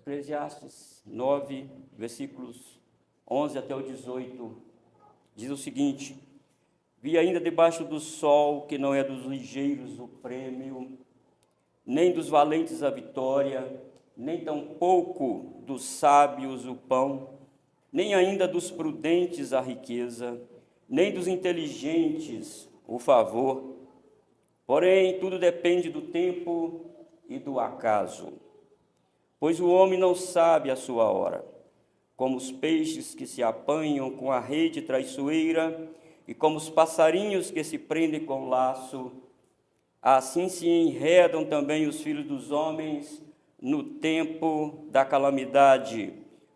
Eclesiastes 9, versículos 11 até o 18, diz o seguinte: vi ainda debaixo do sol que não é dos ligeiros o prêmio, nem dos valentes a vitória, nem tampouco dos sábios o pão, nem ainda dos prudentes a riqueza, nem dos inteligentes o favor. Porém, tudo depende do tempo e do acaso. Pois o homem não sabe a sua hora, como os peixes que se apanham com a rede traiçoeira e como os passarinhos que se prendem com laço, assim se enredam também os filhos dos homens no tempo da calamidade,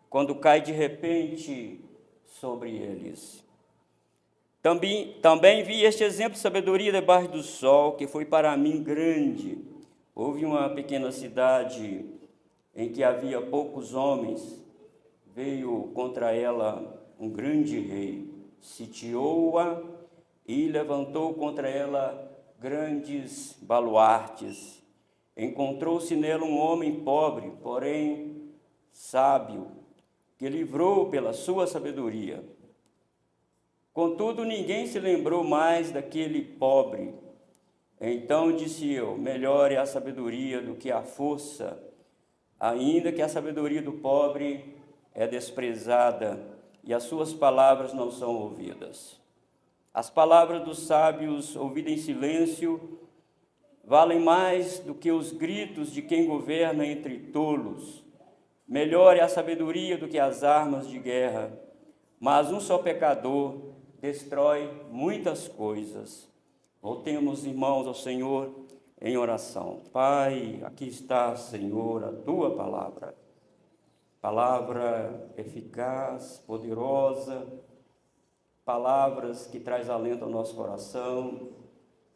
quando cai de repente sobre eles. Também vi este exemplo de sabedoria debaixo do sol, que foi para mim grande. Houve uma pequena cidade em que havia poucos homens, veio contra ela um grande rei, sitiou-a e levantou contra ela grandes baluartes. Encontrou-se nela um homem pobre, porém sábio, que livrou pela sua sabedoria. Contudo, ninguém se lembrou mais daquele pobre. Então disse eu: melhor é a sabedoria do que a força, ainda que a sabedoria do pobre é desprezada e as suas palavras não são ouvidas. As palavras dos sábios, ouvidas em silêncio, valem mais do que os gritos de quem governa entre tolos. Melhor é a sabedoria do que as armas de guerra, mas um só pecador destrói muitas coisas. Voltemos, irmãos, ao Senhor em oração. Pai, aqui está, Senhor, a Tua palavra. Palavra eficaz, poderosa, palavras que traz alento ao nosso coração,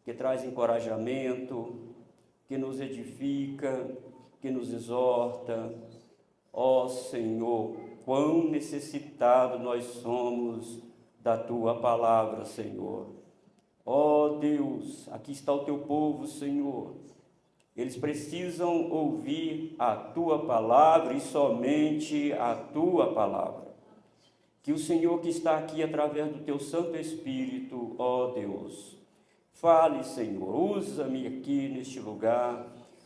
que traz encorajamento, que nos edifica, que nos exorta. Ó Senhor, quão necessitados nós somos da Tua palavra, Senhor. Ó Deus, aqui está o Teu povo, Senhor. Eles precisam ouvir a Tua palavra e somente a Tua palavra. Que o Senhor que está aqui através do Teu Santo Espírito, ó Deus, fale, Senhor, usa-me aqui neste lugar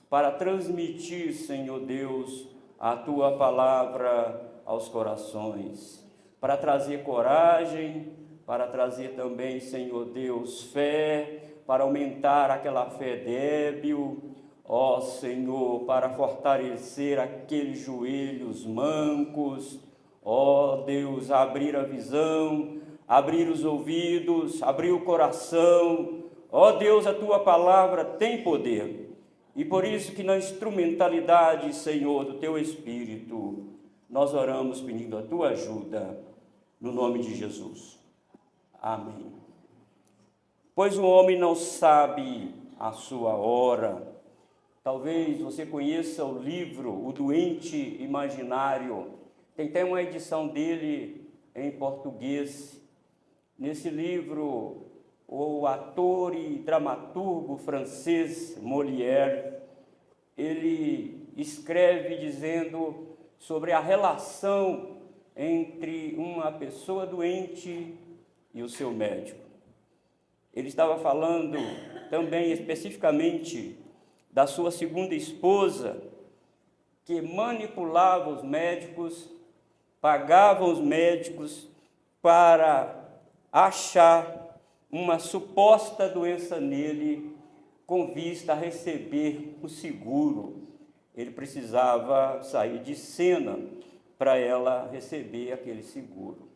para transmitir, Senhor Deus, a Tua palavra aos corações, para trazer coragem, para trazer também, Senhor Deus, fé, para aumentar aquela fé débil, ó Senhor, para fortalecer aqueles joelhos mancos, ó Deus, abrir a visão, abrir os ouvidos, abrir o coração. Ó Deus, a Tua palavra tem poder, e por isso que na instrumentalidade, Senhor, do Teu Espírito, nós oramos pedindo a Tua ajuda, no nome de Jesus. Amém. Pois o homem não sabe a sua hora. Talvez você conheça o livro O Doente Imaginário. Tem até uma edição dele em português. Nesse livro, o ator e dramaturgo francês Molière, ele escreve dizendo sobre a relação entre uma pessoa doente e o seu médico. Ele estava falando também especificamente da sua segunda esposa, que manipulava os médicos, pagava os médicos para achar uma suposta doença nele, com vista a receber o seguro. Ele precisava sair de cena para ela receber aquele seguro.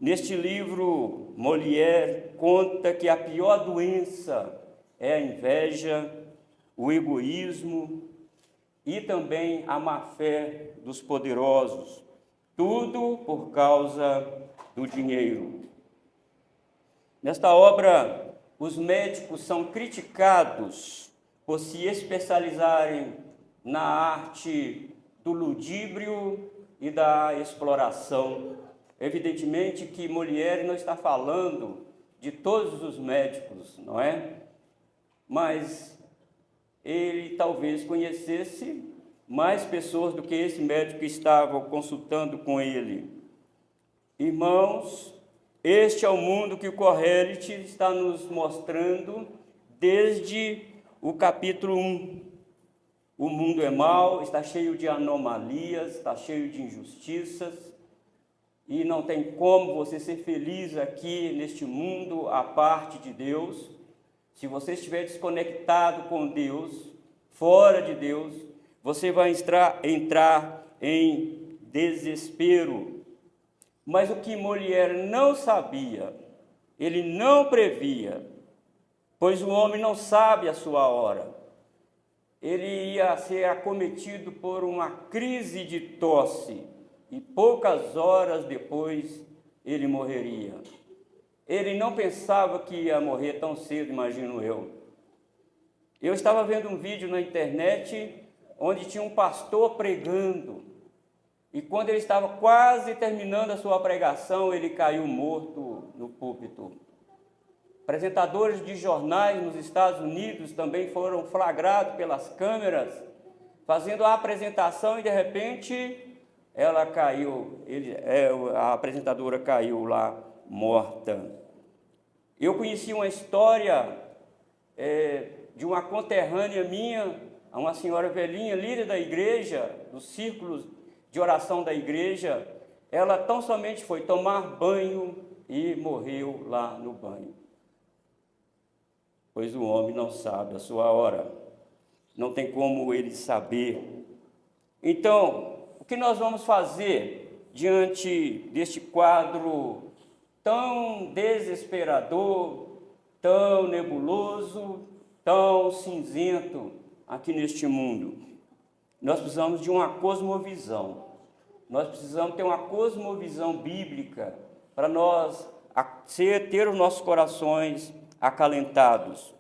Neste livro, Molière conta que a pior doença é a inveja, o egoísmo e também a má-fé dos poderosos, tudo por causa do dinheiro. Nesta obra, os médicos são criticados por se especializarem na arte do ludíbrio e da exploração. Evidentemente que Molière não está falando de todos os médicos, não é? Mas ele talvez conhecesse mais pessoas do que esse médico que estava consultando com ele. Irmãos, este é o mundo que o Kohelet está nos mostrando desde o capítulo 1. O mundo é mau, está cheio de anomalias, está cheio de injustiças, e não tem como você ser feliz aqui neste mundo à parte de Deus. Se você estiver desconectado com Deus, fora de Deus, você vai entrar em desespero. Mas o que Molière não sabia, ele não previa, pois o homem não sabe a sua hora. Ele ia ser acometido por uma crise de tosse e poucas horas depois ele morreria. Ele não pensava que ia morrer tão cedo, imagino eu. Eu estava vendo um vídeo na internet onde tinha um pastor pregando, e quando ele estava quase terminando a sua pregação, ele caiu morto no púlpito. Apresentadores de jornais nos Estados Unidos também foram flagrados pelas câmeras, fazendo a apresentação, e de repente ela caiu, a apresentadora caiu lá morta. Eu conheci uma história de uma conterrânea minha, uma senhora velhinha, líder da igreja, dos círculos de oração da igreja. Ela tão somente foi tomar banho e morreu lá no banho. Pois o homem não sabe a sua hora, não tem como ele saber. Então, o que nós vamos fazer diante deste quadro tão desesperador, tão nebuloso, tão cinzento aqui neste mundo? Nós precisamos de uma cosmovisão. Nós precisamos ter uma cosmovisão bíblica para nós ter os nossos corações acalentados.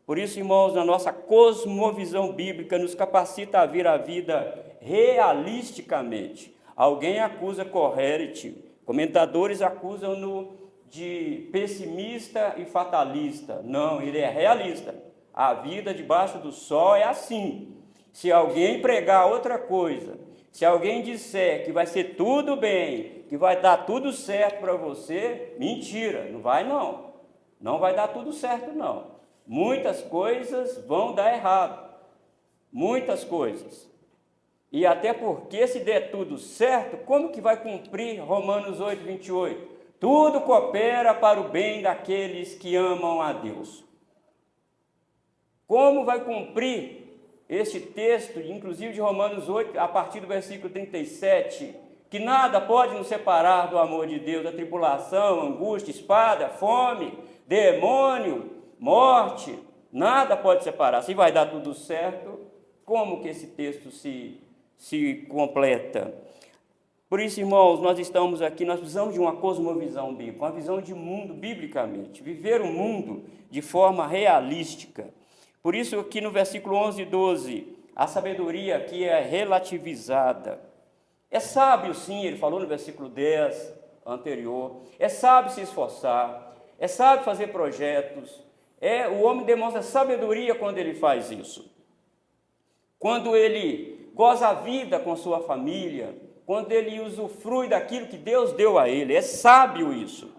Por isso, irmãos, a nossa cosmovisão bíblica nos capacita a ver a vida realisticamente. Alguém acusa Kohelet, comentadores acusam-no de pessimista e fatalista. Não, ele é realista. A vida debaixo do sol é assim. Se alguém pregar outra coisa, se alguém disser que vai ser tudo bem, que vai dar tudo certo para você, mentira, não vai não. Não vai dar tudo certo não. Muitas coisas vão dar errado. Muitas coisas. E até porque se der tudo certo, como que vai cumprir Romanos 8, 28? Tudo coopera para o bem daqueles que amam a Deus. Como vai cumprir este texto, inclusive de Romanos 8, a partir do versículo 37, que nada pode nos separar do amor de Deus, da tribulação, angústia, espada, fome, demônio, morte, nada pode separar. Se vai dar tudo certo, como que esse texto se completa? Por isso, irmãos, nós estamos aqui, nós precisamos de uma cosmovisão bíblica, uma visão de mundo biblicamente, viver o mundo de forma realística. Por isso, aqui no versículo 11 e 12, a sabedoria aqui é relativizada. É sábio, sim, ele falou no versículo 10 anterior, é sábio se esforçar, é sábio fazer projetos, o homem demonstra sabedoria quando ele faz isso. Quando ele goza a vida com sua família, quando ele usufrui daquilo que Deus deu a ele, é sábio isso.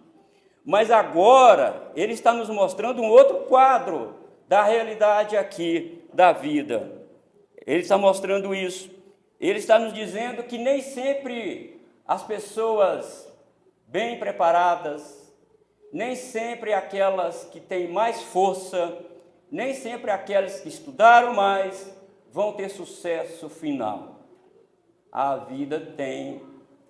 Mas agora, ele está nos mostrando um outro quadro da realidade aqui, da vida. Ele está mostrando isso. Ele está nos dizendo que nem sempre as pessoas bem preparadas, nem sempre aquelas que têm mais força, nem sempre aquelas que estudaram mais, vão ter sucesso final. A vida tem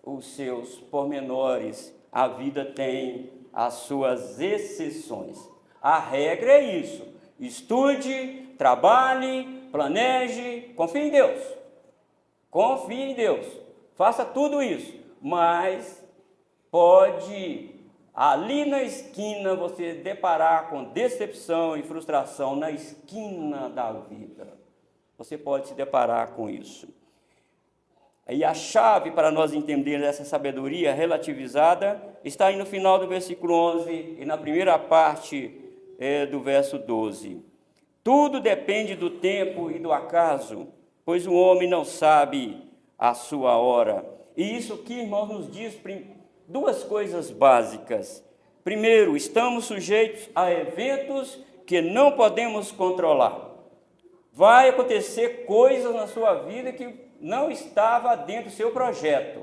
os seus pormenores, a vida tem as suas exceções. A regra é isso: estude, trabalhe, planeje, confie em Deus. Confie em Deus, faça tudo isso, mas pode ali na esquina você deparar com decepção e frustração, na esquina da vida. Você pode se deparar com isso. E a chave para nós entendermos essa sabedoria relativizada está aí no final do versículo 11 e na primeira parte do verso 12. Tudo depende do tempo e do acaso. pois o homem não sabe a sua hora. E isso aqui, irmãos, nos diz duas coisas básicas. Primeiro, estamos sujeitos a eventos que não podemos controlar. Vai acontecer coisas na sua vida que não estava dentro do seu projeto.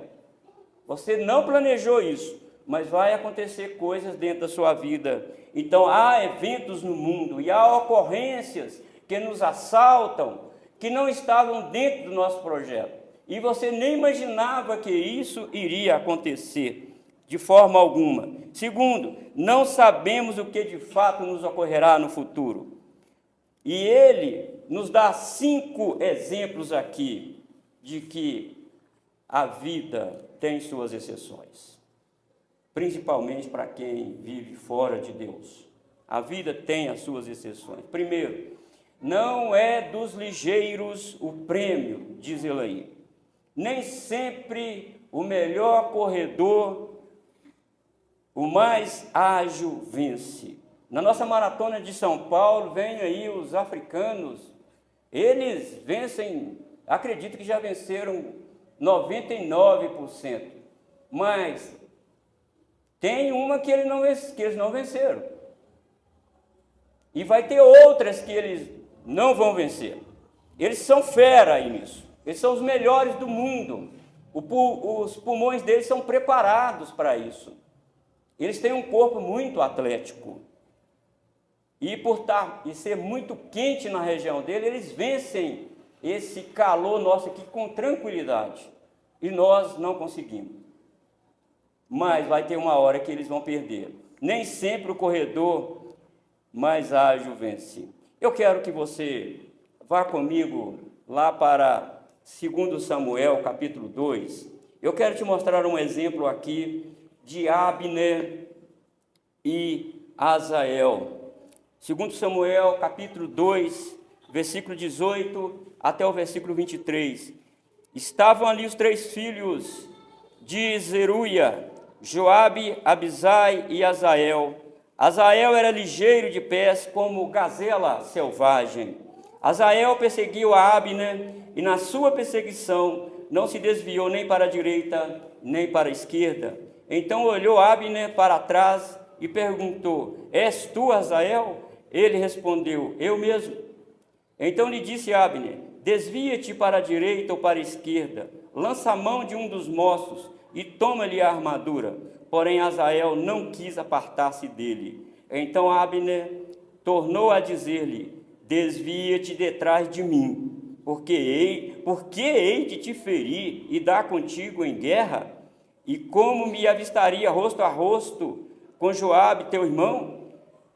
Você não planejou isso, mas vai acontecer coisas dentro da sua vida. Então, há eventos no mundo e há ocorrências que nos assaltam, que não estavam dentro do nosso projeto. E você nem imaginava que isso iria acontecer, de forma alguma. Segundo, não sabemos o que de fato nos ocorrerá no futuro. E ele nos dá 5 exemplos aqui de que a vida tem suas exceções, principalmente para quem vive fora de Deus. A vida tem as suas exceções. Primeiro, não é dos ligeiros o prêmio, diz ele aí. Nem sempre o melhor corredor, o mais ágil vence. Na nossa maratona de São Paulo, vem aí os africanos, eles vencem, acredito que já venceram 99%, mas tem uma que eles não venceram. E vai ter outras que eles não vão vencer. Eles são fera aí nisso. Eles são os melhores do mundo. Os pulmões deles são preparados para isso. Eles têm um corpo muito atlético. E por ser muito quente na região dele, eles vencem esse calor nosso aqui com tranquilidade. E nós não conseguimos. Mas vai ter uma hora que eles vão perder. Nem sempre o corredor mais ágil vence. Eu quero que você vá comigo lá para 2 Samuel, capítulo 2. Eu quero te mostrar um exemplo aqui de Abner e Asael. 2 Samuel, capítulo 2, versículo 18 até o versículo 23. Estavam ali os 3 filhos de Zeruia, Joabe, Abisai e Asael. Asael era ligeiro de pés como gazela selvagem. Asael perseguiu a Abner e na sua perseguição não se desviou nem para a direita nem para a esquerda. Então olhou Abner para trás e perguntou: És tu, Asael? Ele respondeu: Eu mesmo. Então lhe disse Abner: Desvia-te para a direita ou para a esquerda, lança a mão de um dos moços e toma-lhe a armadura. Porém Asael não quis apartar-se dele. Então Abner tornou a dizer-lhe: Desvia-te detrás de mim, porque hei de te ferir e dar contigo em guerra? E como me avistaria rosto a rosto com Joabe, teu irmão?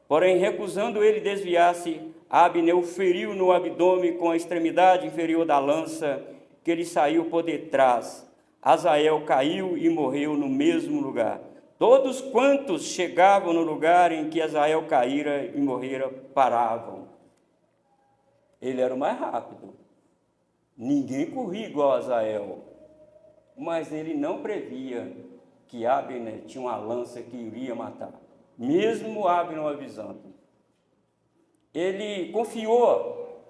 Porém, recusando ele desviar-se, Abner o feriu no abdômen com a extremidade inferior da lança, que lhe saiu por detrás. Asael caiu e morreu no mesmo lugar. Todos quantos chegavam no lugar em que Asael caíra e morrera, paravam. Ele era o mais rápido. Ninguém corria igual a Asael. Mas ele não previa que Abner tinha uma lança que iria matar. Mesmo Abner não avisando. Ele confiou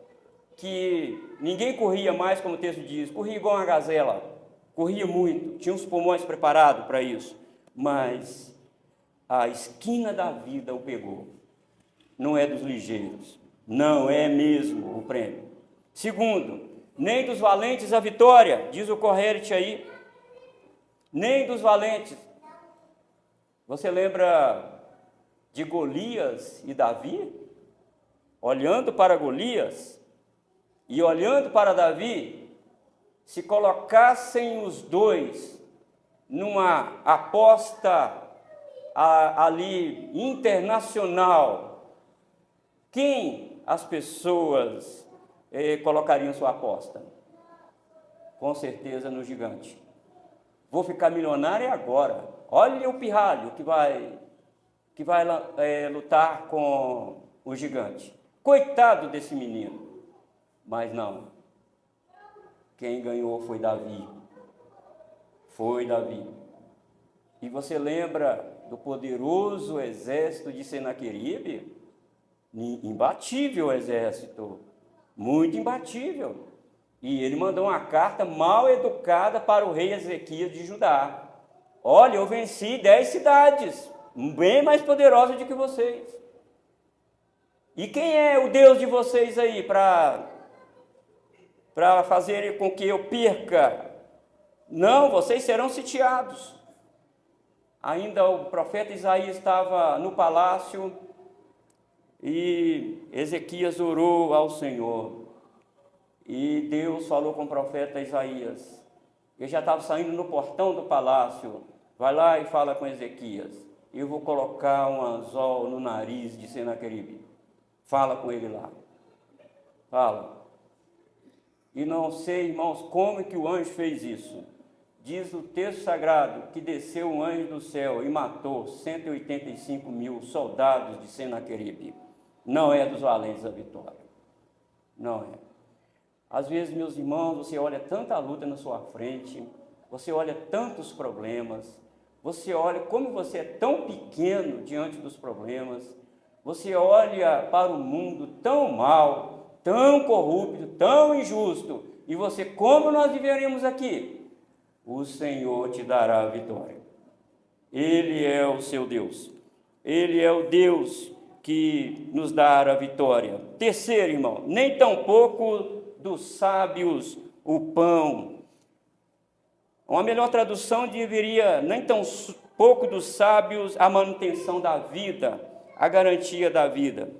que ninguém corria mais, como o texto diz. Corria igual uma gazela. Corria muito. Tinha os pulmões preparados para isso. Mas a esquina da vida o pegou. Não é dos ligeiros. Não é mesmo o prêmio. Segundo, nem dos valentes a vitória, diz o Corrente aí. Nem dos valentes. Você lembra de Golias e Davi? Olhando para Golias e olhando para Davi, se colocassem os dois numa aposta ali internacional, quem as pessoas colocariam sua aposta? Com certeza no gigante. Vou ficar milionário agora. Olha o pirralho que vai lutar com o gigante. Coitado desse menino. Mas não. Quem ganhou foi Davi. Foi Davi. E você lembra do poderoso exército de Senaqueribe? Imbatível exército. Muito imbatível. E ele mandou uma carta mal educada para o rei Ezequias de Judá. Olha, eu venci 10 cidades, bem mais poderosas do que vocês. E quem é o Deus de vocês aí para fazer com que eu perca? Não, vocês serão sitiados. Ainda o profeta Isaías estava no palácio e Ezequias orou ao Senhor. E Deus falou com o profeta Isaías. Ele já estava saindo no portão do palácio. Vai lá e fala com Ezequias. Eu vou colocar um anzol no nariz de Senaqueribe. Fala com ele lá. Fala. E não sei, irmãos, como é que o anjo fez isso. Diz o texto sagrado que desceu um anjo do céu e matou 185 mil soldados de Senaqueribe. Não é dos valentes da vitória. Não é. Às vezes, meus irmãos, você olha tanta luta na sua frente, você olha tantos problemas, você olha como você é tão pequeno diante dos problemas, você olha para o mundo tão mal, tão corrupto, tão injusto, e você, como nós viveremos aqui? O Senhor te dará a vitória. Ele é o seu Deus. Ele é o Deus que nos dará a vitória. Terceiro, irmão, nem tampouco dos sábios o pão. Uma melhor tradução deveria, nem tão pouco dos sábios, a manutenção da vida, a garantia da vida.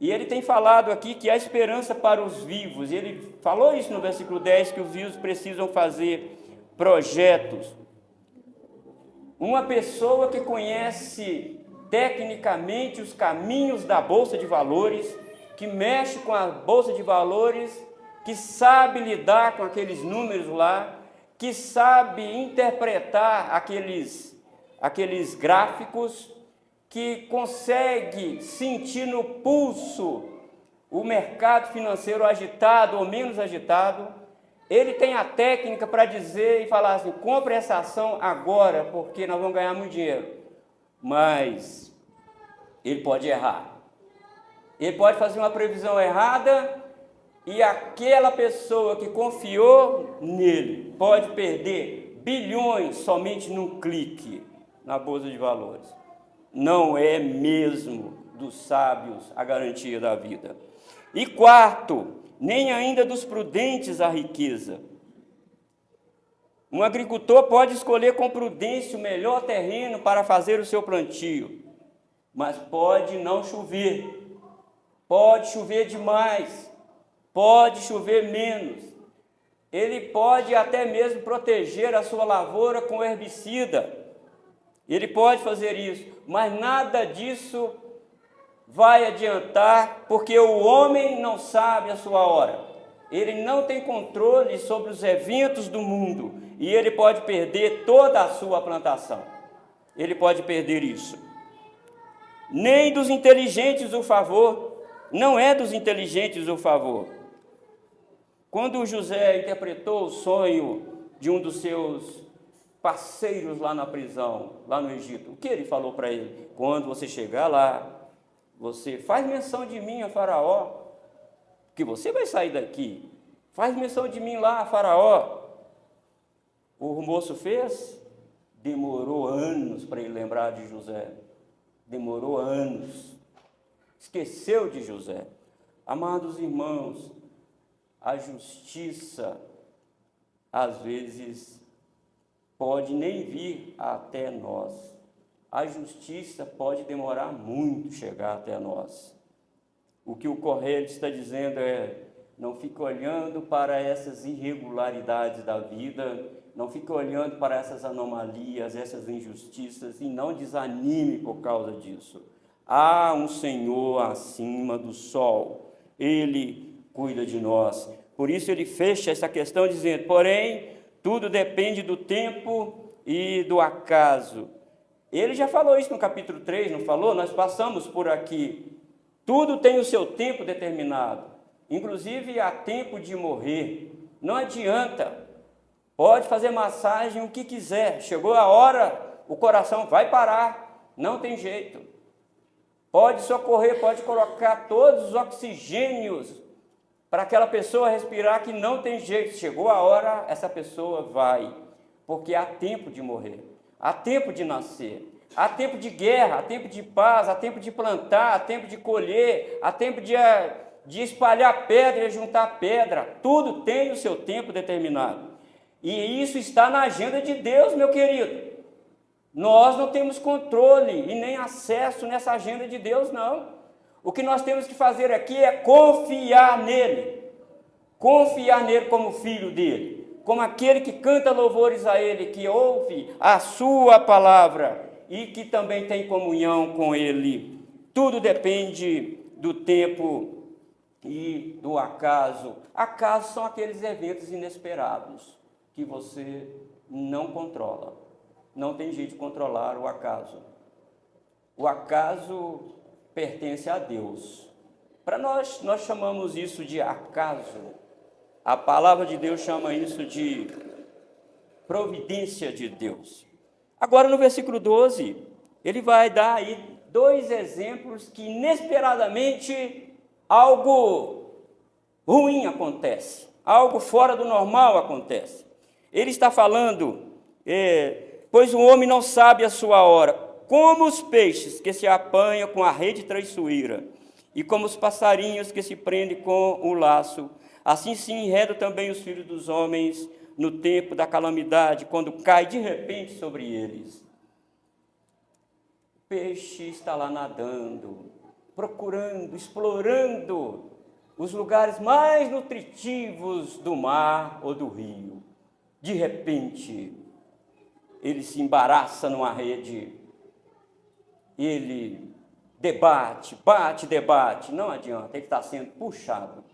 E ele tem falado aqui que há esperança para os vivos. Ele falou isso no versículo 10, que os vivos precisam fazer projetos. Uma pessoa que conhece tecnicamente os caminhos da Bolsa de Valores, que mexe com a Bolsa de Valores, que sabe lidar com aqueles números lá, que sabe interpretar aqueles gráficos, que consegue sentir no pulso o mercado financeiro agitado ou menos agitado. Ele tem a técnica para dizer e falar assim: compre essa ação agora, porque nós vamos ganhar muito dinheiro. Mas ele pode errar. Ele pode fazer uma previsão errada e aquela pessoa que confiou nele pode perder bilhões somente num clique na Bolsa de Valores. Não é mesmo dos sábios a garantia da vida. E quarto, nem ainda dos prudentes a riqueza. Um agricultor pode escolher com prudência o melhor terreno para fazer o seu plantio, mas pode não chover, pode chover demais, pode chover menos. Ele pode até mesmo proteger a sua lavoura com herbicida, ele pode fazer isso, mas nada disso vai adiantar, porque o homem não sabe a sua hora. Ele não tem controle sobre os eventos do mundo e ele pode perder toda a sua plantação. Ele pode perder isso. Nem dos inteligentes o favor, não é dos inteligentes o favor. Quando José interpretou o sonho de um dos seus parceiros lá na prisão, lá no Egito, o que ele falou para ele? Quando você chegar lá, você faz menção de mim a Faraó, que você vai sair daqui. Faz menção de mim lá a Faraó. O moço fez? Demorou anos para ele lembrar de José. Demorou anos. Esqueceu de José. Amados irmãos, a justiça, às vezes, pode nem vir até nós. A justiça pode demorar muito chegar até nós. O que o Correio está dizendo é: não fique olhando para essas irregularidades da vida, não fique olhando para essas anomalias, essas injustiças, e não desanime por causa disso. Há um Senhor acima do sol, Ele cuida de nós. Por isso ele fecha essa questão dizendo: porém, tudo depende do tempo e do acaso. Ele já falou isso no capítulo 3, não falou? Nós passamos por aqui. Tudo tem o seu tempo determinado. Inclusive, há tempo de morrer. Não adianta. Pode fazer massagem o que quiser. Chegou a hora, o coração vai parar. Não tem jeito. Pode socorrer, pode colocar todos os oxigênios para aquela pessoa respirar que não tem jeito, chegou a hora, essa pessoa vai, porque há tempo de morrer, há tempo de nascer, há tempo de guerra, há tempo de paz, há tempo de plantar, há tempo de colher, há tempo de espalhar pedra e juntar pedra, tudo tem o seu tempo determinado, e isso está na agenda de Deus, meu querido. Nós não temos controle e nem acesso nessa agenda de Deus, não. O que nós temos que fazer aqui é confiar nele como filho dele, como aquele que canta louvores a ele, que ouve a sua palavra e que também tem comunhão com ele. Tudo depende do tempo e do acaso. Acasos são aqueles eventos inesperados que você não controla. Não tem jeito de controlar o acaso. O acaso pertence a Deus. Para nós chamamos isso de acaso. A palavra de Deus chama isso de providência de Deus. Agora, no versículo 12, ele vai dar aí 2 exemplos que inesperadamente algo ruim acontece, algo fora do normal acontece. Ele está falando, pois o homem não sabe a sua hora, como os peixes que se apanham com a rede traiçoeira, e como os passarinhos que se prendem com o laço, assim se enredam também os filhos dos homens no tempo da calamidade, quando cai de repente sobre eles. O peixe está lá nadando, procurando, explorando os lugares mais nutritivos do mar ou do rio. De repente, ele se embaraça numa rede, ele debate, não adianta, ele está sendo puxado.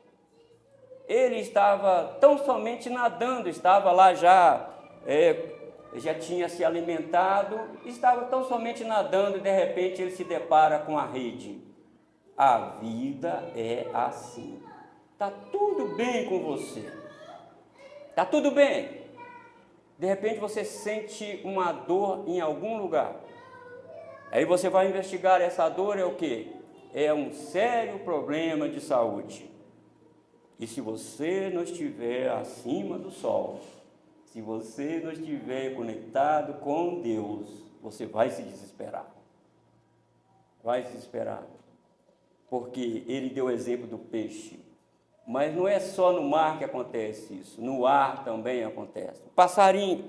Ele estava tão somente nadando, estava lá já tinha se alimentado, estava tão somente nadando e de repente ele se depara com a rede. A vida é assim. Está tudo bem com você. Está tudo bem. De repente você sente uma dor em algum lugar. Aí você vai investigar, essa dor é o quê? É um sério problema de saúde. E se você não estiver acima do sol, se você não estiver conectado com Deus, você vai se desesperar. Vai se desesperar. Porque ele deu o exemplo do peixe. Mas não é só no mar que acontece isso, no ar também acontece. O passarinho,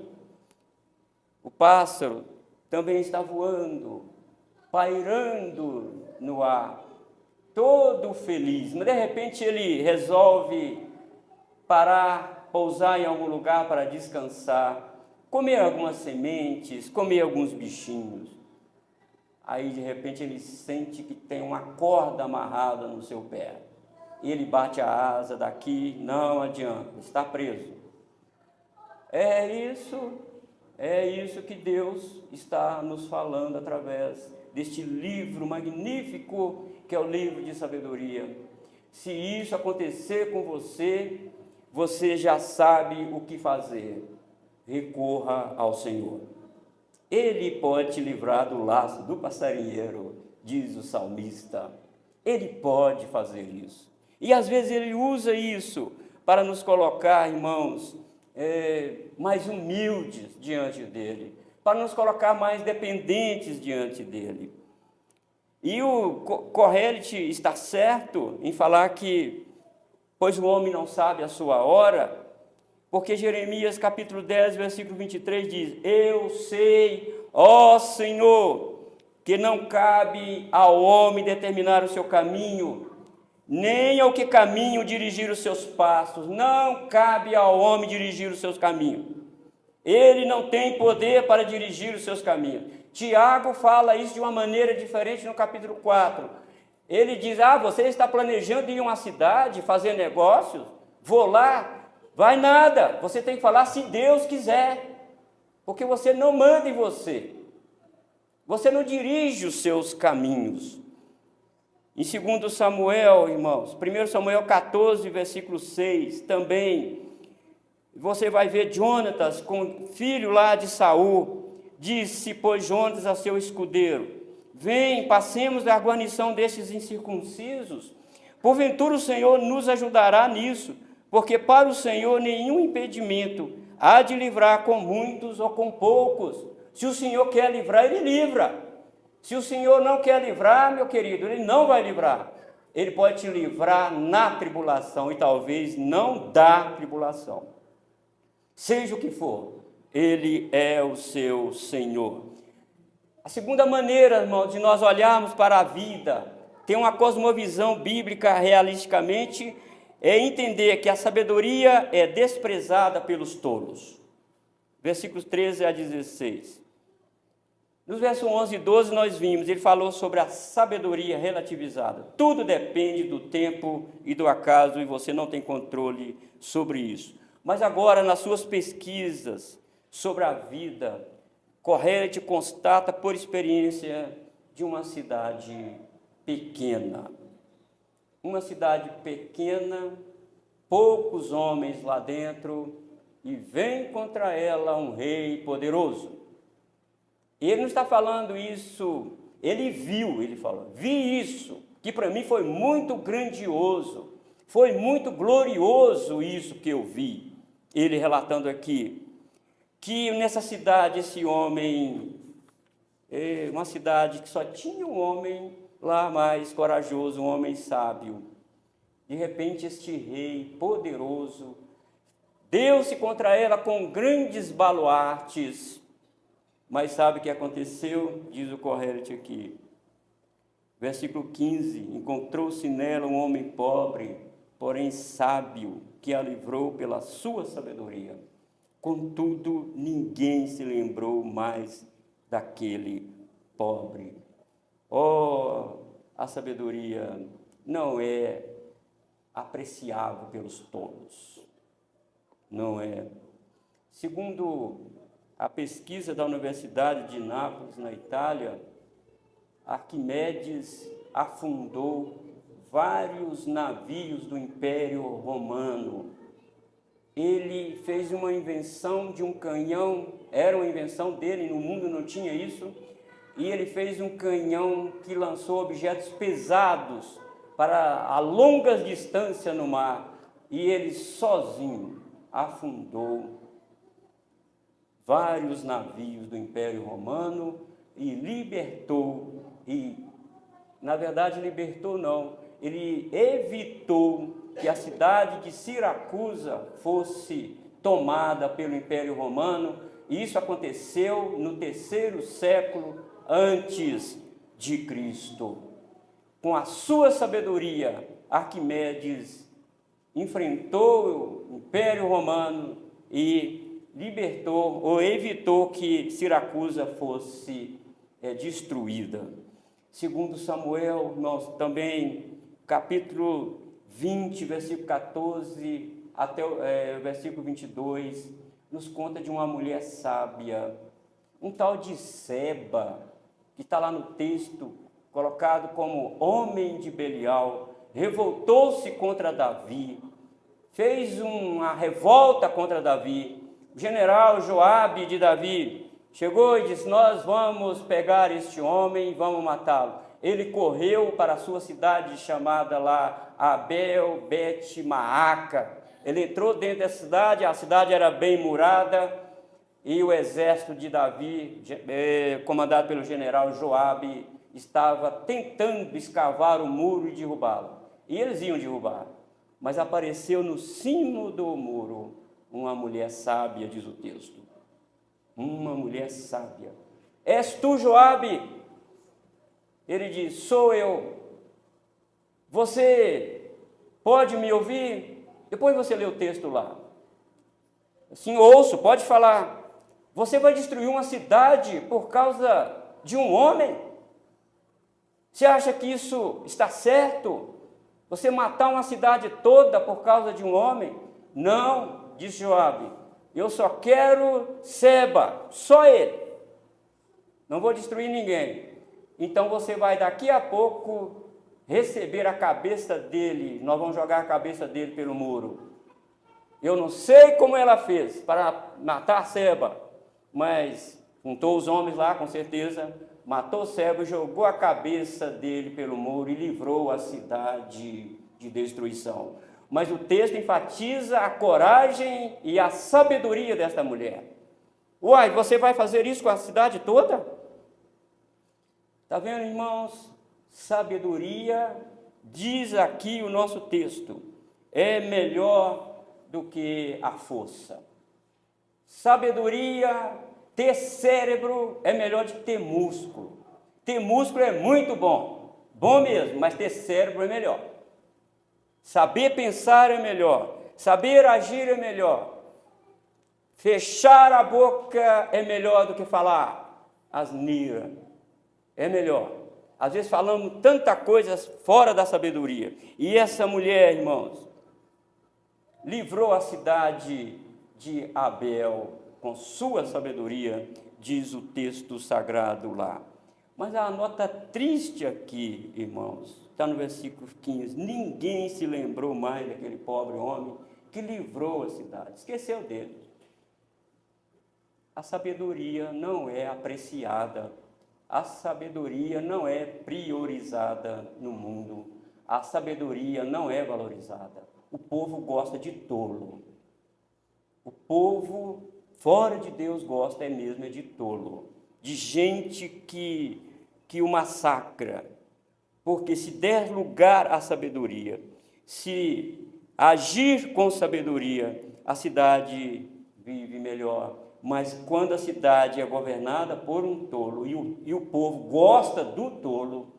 o pássaro também está voando, pairando no ar, todo feliz. Mas de repente ele resolve parar, pousar em algum lugar para descansar, comer algumas sementes, comer alguns bichinhos. Aí de repente ele sente que tem uma corda amarrada no seu pé. E ele bate a asa daqui, não adianta, está preso. É isso que Deus está nos falando através deste livro magnífico que é o livro de sabedoria. Se isso acontecer com você, você já sabe o que fazer. Recorra ao Senhor. Ele pode te livrar do laço do passarinheiro, diz o salmista. Ele pode fazer isso. E às vezes ele usa isso para nos colocar, irmãos, mais humildes diante dele, para nos colocar mais dependentes diante dele. E o Kohelet está certo em falar que, pois o homem não sabe a sua hora, porque Jeremias capítulo 10, versículo 23 diz: eu sei, ó Senhor, que não cabe ao homem determinar o seu caminho, nem ao que caminho dirigir os seus passos. Não cabe ao homem dirigir os seus caminhos. Ele não tem poder para dirigir os seus caminhos. Tiago fala isso de uma maneira diferente no capítulo 4. Ele diz: você está planejando ir a uma cidade, fazer negócios? Vou lá. Vai nada. Você tem que falar se Deus quiser. Porque você não manda em você. Você não dirige os seus caminhos. Em 2 Samuel, irmãos, 1 Samuel 14, versículo 6, também, você vai ver Jonatas, com filho lá de Saul, disse, pois, Jonatas a seu escudeiro: vem, passemos da guarnição destes incircuncisos, Porventura o Senhor nos ajudará nisso, porque para o Senhor nenhum impedimento há de livrar com muitos ou com poucos. Se o Senhor quer livrar, Ele livra. Se o Senhor não quer livrar, meu querido, Ele não vai livrar. Ele pode te livrar na tribulação e talvez não da tribulação. Seja o que for, Ele é o seu Senhor. A segunda maneira, irmão, de nós olharmos para a vida, ter uma cosmovisão bíblica realisticamente, é entender que a sabedoria é desprezada pelos tolos. Versículos 13 a 16. Nos versos 11 e 12 nós vimos, ele falou sobre a sabedoria relativizada. Tudo depende do tempo e do acaso e você não tem controle sobre isso. Mas agora, nas suas pesquisas sobre a vida, Corrélio constata por experiência de uma cidade pequena. Uma cidade pequena, poucos homens lá dentro, e vem contra ela um rei poderoso. Ele não está falando isso, ele viu, ele falou, vi isso, que para mim foi muito grandioso, foi muito glorioso isso que eu vi. Ele relatando aqui, que nessa cidade esse homem, uma cidade que só tinha um homem lá mais corajoso, um homem sábio. De repente este rei poderoso deu-se contra ela com grandes baluartes. Mas sabe o que aconteceu? Diz o Corrélio aqui. Versículo 15. Encontrou-se nela um homem pobre, porém sábio, que a livrou pela sua sabedoria. Contudo, ninguém se lembrou mais daquele pobre. Oh, a sabedoria não é apreciável pelos tolos. Não é. Segundo a pesquisa da Universidade de Nápoles, na Itália, Arquimedes afundou vários navios do Império Romano. Ele fez uma invenção de um canhão, era uma invenção dele, no mundo não tinha isso, e ele fez um canhão que lançou objetos pesados para a longas distâncias no mar, e ele sozinho afundou vários navios do Império Romano e libertou, na verdade libertou não, ele evitou que a cidade de Siracusa fosse tomada pelo Império Romano, e isso aconteceu no 3º século antes de Cristo. Com a sua sabedoria, Arquimedes enfrentou o Império Romano e libertou ou evitou que Siracusa fosse destruída. Segundo Samuel, nós também, capítulo 20, versículo 14 até o versículo 22, nos conta de uma mulher sábia, um tal de Seba, que está lá no texto, colocado como homem de Belial, revoltou-se contra Davi, fez uma revolta contra Davi. O general Joabe de Davi chegou e disse: nós vamos pegar este homem e vamos matá-lo. Ele correu para a sua cidade chamada lá Abel Bet-Maaca. Ele entrou dentro da cidade, a cidade era bem murada, e o exército de Davi, comandado pelo general Joabe, estava tentando escavar o muro e derrubá-lo. E eles iam derrubar, mas apareceu no cimo do muro uma mulher sábia, diz o texto. Uma mulher sábia. És tu, Joabe? Ele diz: sou eu. Você pode me ouvir? Depois você lê o texto lá. Assim, ouço, pode falar. Você vai destruir uma cidade por causa de um homem? Você acha que isso está certo? Você matar uma cidade toda por causa de um homem? Não, disse Joabe. Eu só quero Seba, só ele. Não vou destruir ninguém. Então você vai daqui a pouco receber a cabeça dele. Nós vamos jogar a cabeça dele pelo muro. Eu não sei como ela fez para matar Seba, mas juntou os homens lá, com certeza, matou Seba, jogou a cabeça dele pelo muro e livrou a cidade de destruição. Mas o texto enfatiza a coragem e a sabedoria desta mulher. Uai, você vai fazer isso com a cidade toda? Está vendo, irmãos? Sabedoria, diz aqui o nosso texto, é melhor do que a força. Sabedoria, ter cérebro é melhor do que ter músculo. Ter músculo é muito bom, bom mesmo, mas ter cérebro é melhor. Saber pensar é melhor, saber agir é melhor. Fechar a boca é melhor do que falar asneira, é melhor. Às vezes falamos tanta coisa fora da sabedoria. E essa mulher, irmãos, livrou a cidade de Abel com sua sabedoria, diz o texto sagrado lá. Mas a nota triste aqui, irmãos, está no versículo 15. Ninguém se lembrou mais daquele pobre homem que livrou a cidade, esqueceu dele. A sabedoria não é apreciada, a sabedoria não é priorizada no mundo, a sabedoria não é valorizada. O povo gosta de tolo. O povo fora de Deus gosta mesmo de tolo, de gente que o massacra. Porque se der lugar à sabedoria, se agir com sabedoria, a cidade vive melhor. Mas quando a cidade é governada por um tolo e o povo gosta do tolo,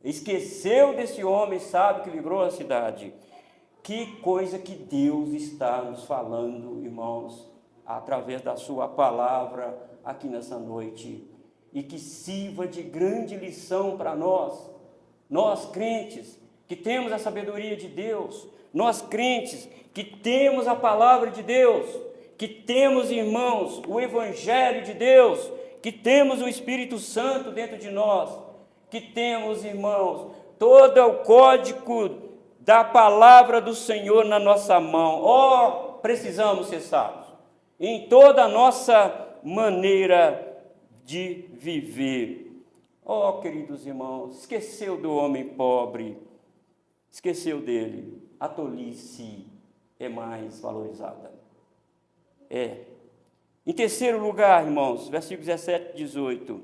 esqueceu desse homem, sabe que livrou a cidade. Que coisa que Deus está nos falando, irmãos, através da sua palavra aqui nessa noite. E que sirva de grande lição para nós crentes, que temos a sabedoria de Deus, nós crentes, que temos a palavra de Deus, que temos, irmãos, o Evangelho de Deus, que temos o Espírito Santo dentro de nós, que temos, irmãos, todo o código da palavra do Senhor na nossa mão. Precisamos ser sábios em toda a nossa maneira de viver. Queridos irmãos, esqueceu do homem pobre, esqueceu dele. A tolice é mais valorizada. Em terceiro lugar, irmãos, versículos 17 e 18,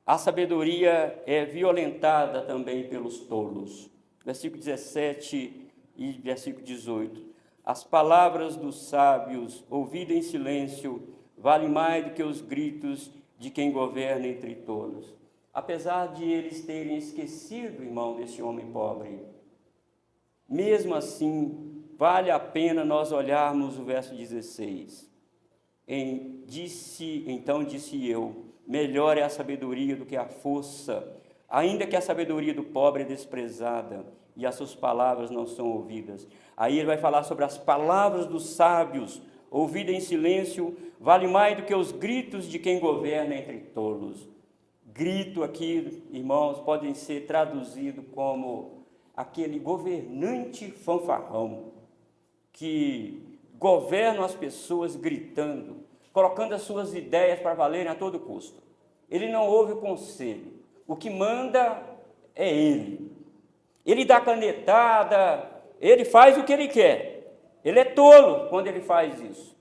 a sabedoria é violentada também pelos tolos. Versículo 17 e versículo 18, as palavras dos sábios, ouvidas em silêncio, valem mais do que os gritos de quem governa entre tolos. Apesar de eles terem esquecido, irmão, desse homem pobre, mesmo assim, vale a pena nós olharmos o verso 16. Então disse eu, melhor é a sabedoria do que a força, ainda que a sabedoria do pobre é desprezada e as suas palavras não são ouvidas. Aí ele vai falar sobre as palavras dos sábios, ouvidas em silêncio, vale mais do que os gritos de quem governa entre tolos. Grito aqui, irmãos, podem ser traduzidos como aquele governante fanfarrão que governa as pessoas gritando, colocando as suas ideias para valerem a todo custo. Ele não ouve o conselho, o que manda é ele. Ele dá canetada, ele faz o que ele quer. Ele é tolo quando ele faz isso.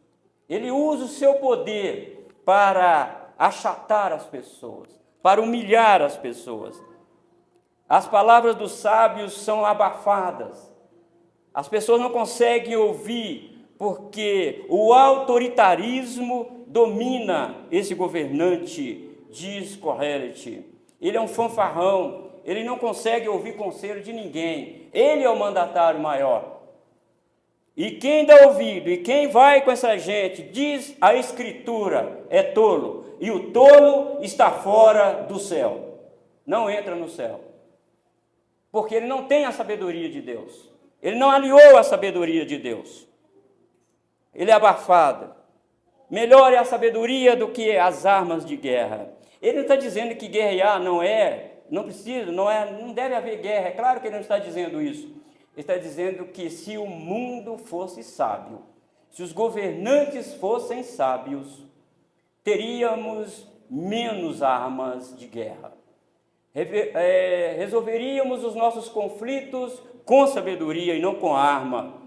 Ele usa o seu poder para achatar as pessoas, para humilhar as pessoas. As palavras dos sábios são abafadas. As pessoas não conseguem ouvir, porque o autoritarismo domina esse governante, diz Kohelet. Ele é um fanfarrão, ele não consegue ouvir conselho de ninguém. Ele é o mandatário maior. E quem dá ouvido, e quem vai com essa gente, diz a Escritura, é tolo. E o tolo está fora do céu, não entra no céu. Porque ele não tem a sabedoria de Deus. Ele não aliou a sabedoria de Deus. Ele é abafado. Melhor é a sabedoria do que as armas de guerra. Ele não está dizendo que guerrear não precisa, não deve haver guerra. É claro que ele não está dizendo isso. Ele está dizendo que se o mundo fosse sábio, se os governantes fossem sábios, teríamos menos armas de guerra. Resolveríamos os nossos conflitos com sabedoria e não com arma.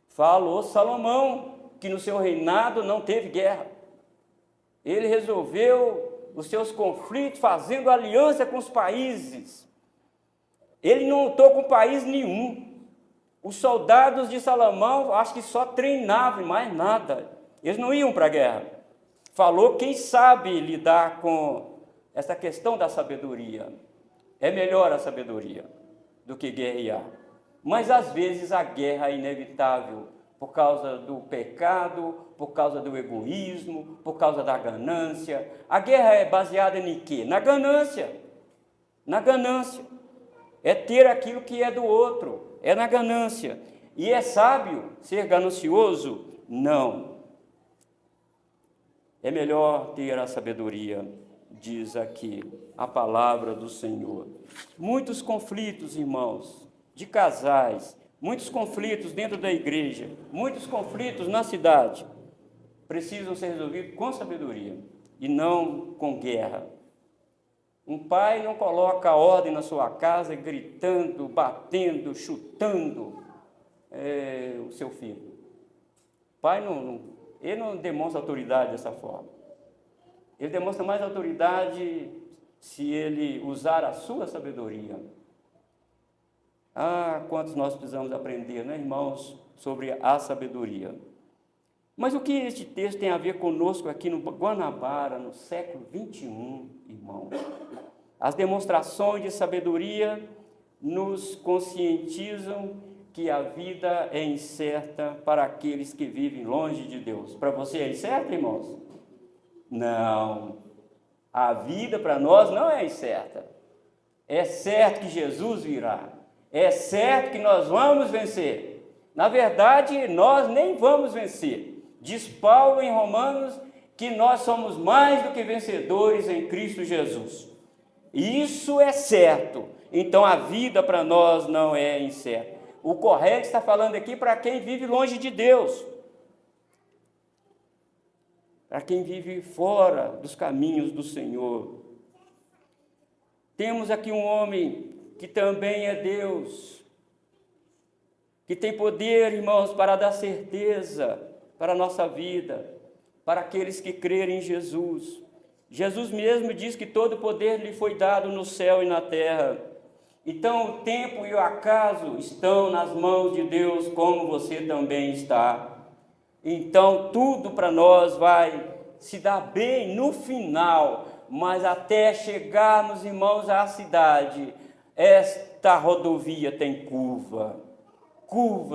Falou Salomão que no seu reinado não teve guerra. Ele resolveu os seus conflitos fazendo aliança com os países. Ele não lutou com país nenhum. Os soldados de Salomão, acho que só treinavam, mais nada. Eles não iam para a guerra. Falou quem sabe lidar com essa questão da sabedoria. É melhor a sabedoria do que guerrear. Mas às vezes a guerra é inevitável por causa do pecado, por causa do egoísmo, por causa da ganância. A guerra é baseada em quê? Na ganância. Na ganância. É ter aquilo que é do outro. É na ganância. E é sábio ser ganancioso? Não. É melhor ter a sabedoria, diz aqui a palavra do Senhor. Muitos conflitos, irmãos, de casais, muitos conflitos dentro da igreja, muitos conflitos na cidade, precisam ser resolvidos com sabedoria e não com guerra. Um pai não coloca ordem na sua casa gritando, batendo, chutando o seu filho. O pai ele não demonstra autoridade dessa forma. Ele demonstra mais autoridade se ele usar a sua sabedoria. Ah, quantos nós precisamos aprender, né, irmãos, sobre a sabedoria. Mas o que este texto tem a ver conosco aqui no Guanabara, no século 21, irmãos? As demonstrações de sabedoria nos conscientizam que a vida é incerta para aqueles que vivem longe de Deus. Para você é incerta, irmãos? Não. A vida para nós não é incerta. É certo que Jesus virá. É certo que nós vamos vencer. Na verdade, nós nem vamos vencer. Diz Paulo em Romanos que nós somos mais do que vencedores em Cristo Jesus. Isso é certo. Então a vida para nós não é incerta. O correto está falando aqui para quem vive longe de Deus. Para quem vive fora dos caminhos do Senhor. Temos aqui um homem que também é Deus, que tem poder, irmãos, para dar certeza para a nossa vida, para aqueles que crerem em Jesus. Jesus mesmo diz que todo poder lhe foi dado no céu e na terra. Então o tempo e o acaso estão nas mãos de Deus, como você também está. Então tudo para nós vai se dar bem no final, mas até chegarmos, irmãos, à cidade, esta rodovia tem curva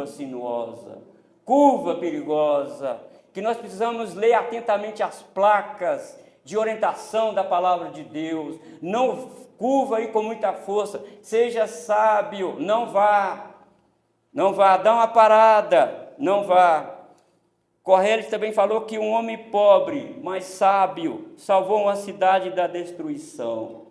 sinuosa, curva perigosa, que nós precisamos ler atentamente as placas de orientação da palavra de Deus. Não curva aí com muita força, seja sábio, não vá, dá uma parada, não vá. Correles também falou que um homem pobre, mas sábio, salvou uma cidade da destruição.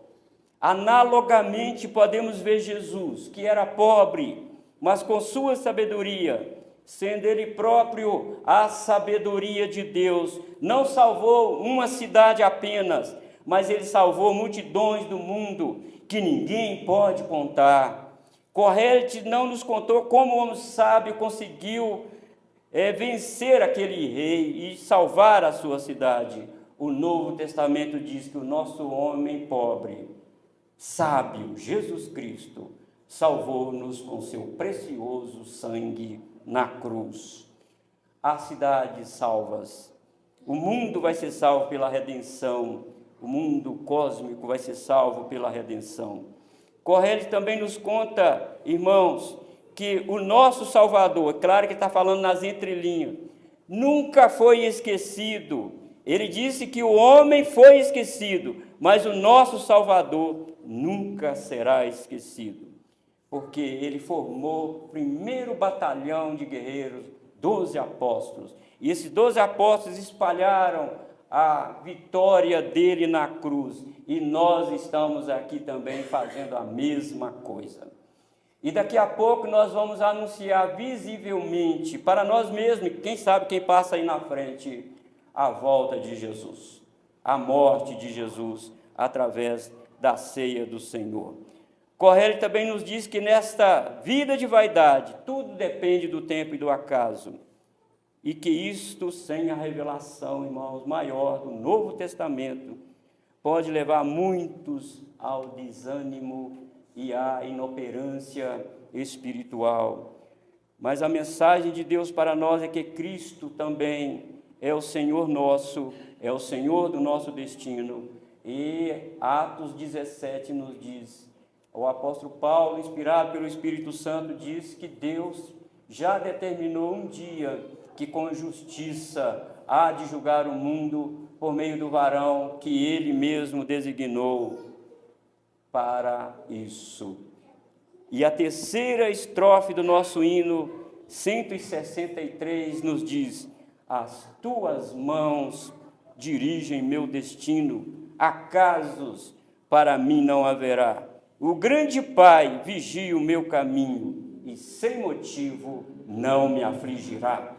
Analogamente, podemos ver Jesus, que era pobre, mas com sua sabedoria, sendo ele próprio a sabedoria de Deus, não salvou uma cidade apenas, mas ele salvou multidões do mundo, que ninguém pode contar. Correles não nos contou como o homem sábio conseguiu vencer aquele rei e salvar a sua cidade. O Novo Testamento diz que o nosso homem pobre, sábio, Jesus Cristo, salvou-nos com seu precioso sangue na cruz. As cidades salvas, o mundo vai ser salvo pela redenção, o mundo cósmico vai ser salvo pela redenção. Correles também nos conta, irmãos, que o nosso Salvador, claro que está falando nas entrelinhas, nunca foi esquecido. Ele disse que o homem foi esquecido, mas o nosso Salvador nunca será esquecido, porque ele formou o primeiro batalhão de guerreiros, 12 apóstolos, e esses 12 apóstolos espalharam a vitória dele na cruz, e nós estamos aqui também fazendo a mesma coisa. E daqui a pouco nós vamos anunciar visivelmente para nós mesmos, quem sabe quem passa aí na frente, a volta de Jesus, a morte de Jesus através da ceia do Senhor. Correio também nos diz que nesta vida de vaidade, tudo depende do tempo e do acaso. E que isto, sem a revelação, irmãos, maior do Novo Testamento, pode levar muitos ao desânimo e à inoperância espiritual. Mas a mensagem de Deus para nós é que Cristo também é o Senhor nosso, é o Senhor do nosso destino. E Atos 17 nos diz, o apóstolo Paulo, inspirado pelo Espírito Santo, diz que Deus já determinou um dia que com justiça há de julgar o mundo por meio do varão que ele mesmo designou para isso. E a terceira estrofe do nosso hino 163 nos diz: as tuas mãos dirigem meu destino, acasos para mim não haverá. O grande Pai vigia o meu caminho e sem motivo não me afligirá.